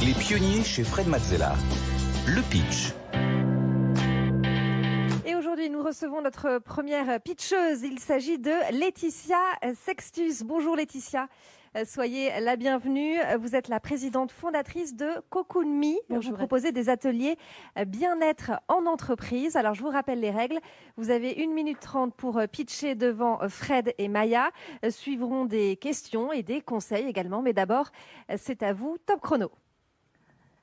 Les pionniers chez Fred Mazzella. Le pitch. Et aujourd'hui, nous recevons notre première pitcheuse. Il s'agit de Laetitia Sextus. Bonjour Laetitia. Soyez la bienvenue. Vous êtes la présidente fondatrice de Cocoon Me. Bonjour. Vous proposez des ateliers bien-être en entreprise. Alors, je vous rappelle les règles. Vous avez 1 minute 30 pour pitcher devant Fred et Maya. Suivront des questions et des conseils également. Mais d'abord, c'est à vous. Top chrono.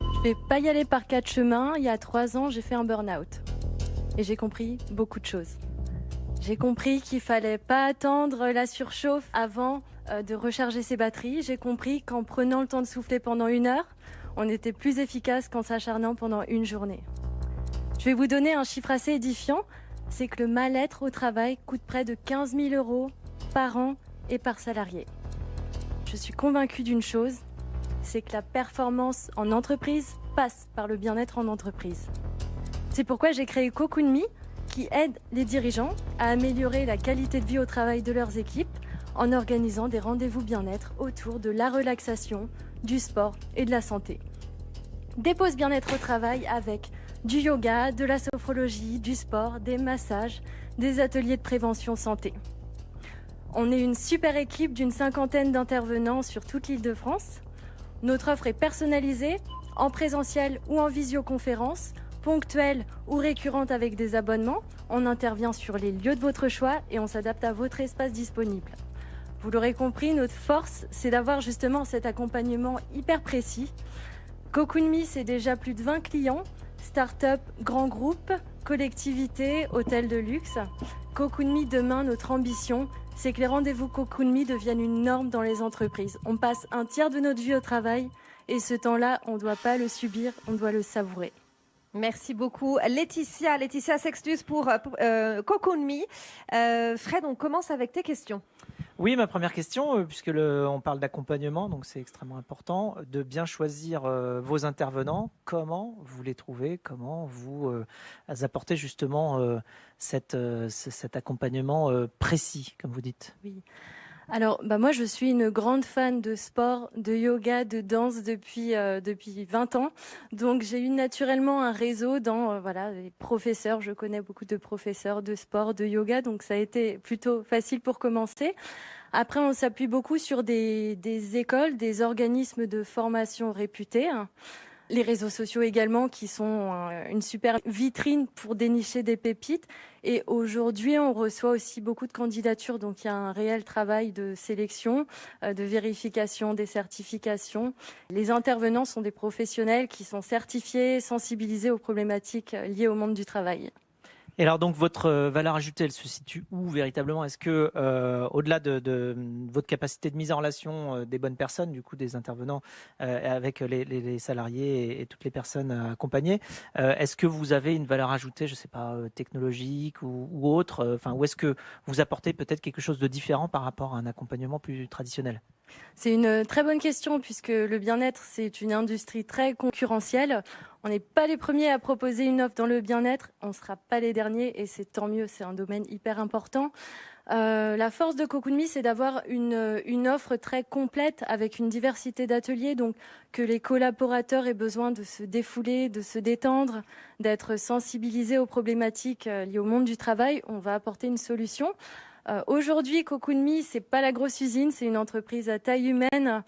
Je vais pas y aller par 4 chemins. Il y a 3 ans, j'ai fait un burn-out. Et j'ai compris beaucoup de choses. J'ai compris qu'il fallait pas attendre la surchauffe avant de recharger ses batteries. J'ai compris qu'en prenant le temps de souffler pendant 1 heure, on était plus efficace qu'en s'acharnant pendant une journée. Je vais vous donner un chiffre assez édifiant. C'est que le mal-être au travail coûte près de 15 000 € par an et par salarié. Je suis convaincue d'une chose, c'est que la performance en entreprise passe par le bien-être en entreprise. C'est pourquoi j'ai créé Cocoon Me, qui aide les dirigeants à améliorer la qualité de vie au travail de leurs équipes en organisant des rendez-vous bien-être autour de la relaxation, du sport et de la santé. Des pauses bien-être au travail avec du yoga, de la sophrologie, du sport, des massages, des ateliers de prévention santé. On est une super équipe d'une 50aine d'intervenants sur toute l'Île-de-France. Notre offre est personnalisée, en présentiel ou en visioconférence, ponctuelle ou récurrente avec des abonnements. On intervient sur les lieux de votre choix et on s'adapte à votre espace disponible. Vous l'aurez compris, notre force, c'est d'avoir justement cet accompagnement hyper précis. Cocoon Me, c'est déjà plus de 20 clients, start-up, grands groupes, collectivités, hôtels de luxe. Cocoon Me, demain, notre ambition, c'est que les rendez-vous Cocoon Me deviennent une norme dans les entreprises. On passe un tiers de notre vie au travail et ce temps-là, on ne doit pas le subir, on doit le savourer. Merci beaucoup Laetitia Sextus pour Cocoon Me. Fred, on commence avec tes questions. Oui, ma première question, puisque on parle d'accompagnement, donc c'est extrêmement important de bien choisir vos intervenants. Comment vous les trouvez? Comment vous apportez justement cet accompagnement précis, comme vous dites? Oui. Alors, moi, je suis une grande fan de sport, de yoga, de danse depuis 20 ans. Donc, j'ai eu naturellement un réseau dans les professeurs. Je connais beaucoup de professeurs de sport, de yoga. Donc, ça a été plutôt facile pour commencer. Après, on s'appuie beaucoup sur des écoles, des organismes de formation réputés. Les réseaux sociaux également qui sont une super vitrine pour dénicher des pépites. Et aujourd'hui, on reçoit aussi beaucoup de candidatures. Donc, il y a un réel travail de sélection, de vérification des certifications. Les intervenants sont des professionnels qui sont certifiés, sensibilisés aux problématiques liées au monde du travail. Et alors donc votre valeur ajoutée, elle se situe où véritablement? Est-ce que au-delà de votre capacité de mise en relation des bonnes personnes, du coup des intervenants avec les salariés et toutes les personnes accompagnées, est-ce que vous avez une valeur ajoutée, je ne sais pas, technologique ou autre, ou est-ce que vous apportez peut-être quelque chose de différent par rapport à un accompagnement plus traditionnel? C'est une très bonne question puisque le bien-être, c'est une industrie très concurrentielle. On n'est pas les premiers à proposer une offre dans le bien-être, on ne sera pas les derniers et c'est tant mieux, c'est un domaine hyper important. La force de Cocoon Me, c'est d'avoir une offre très complète avec une diversité d'ateliers, donc que les collaborateurs aient besoin de se défouler, de se détendre, d'être sensibilisés aux problématiques liées au monde du travail. On va apporter une solution. Aujourd'hui, Cocoon Me, c'est pas la grosse usine, c'est une entreprise à taille humaine.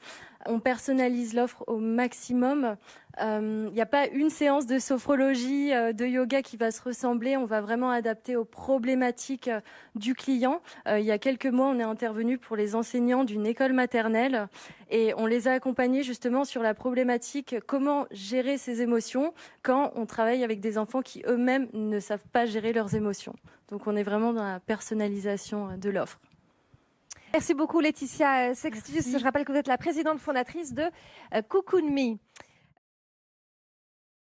On personnalise l'offre au maximum. Il n'y a pas une séance de sophrologie, de yoga qui va se ressembler. On va vraiment adapter aux problématiques du client. Il y a quelques mois, on est intervenu pour les enseignants d'une école maternelle et on les a accompagnés justement sur la problématique comment gérer ses émotions quand on travaille avec des enfants qui eux-mêmes ne savent pas gérer leurs émotions. Donc on est vraiment dans la personnalisation de l'offre. Merci beaucoup Laetitia Sextus. Merci. Je rappelle que vous êtes la présidente fondatrice de Cocoon Me.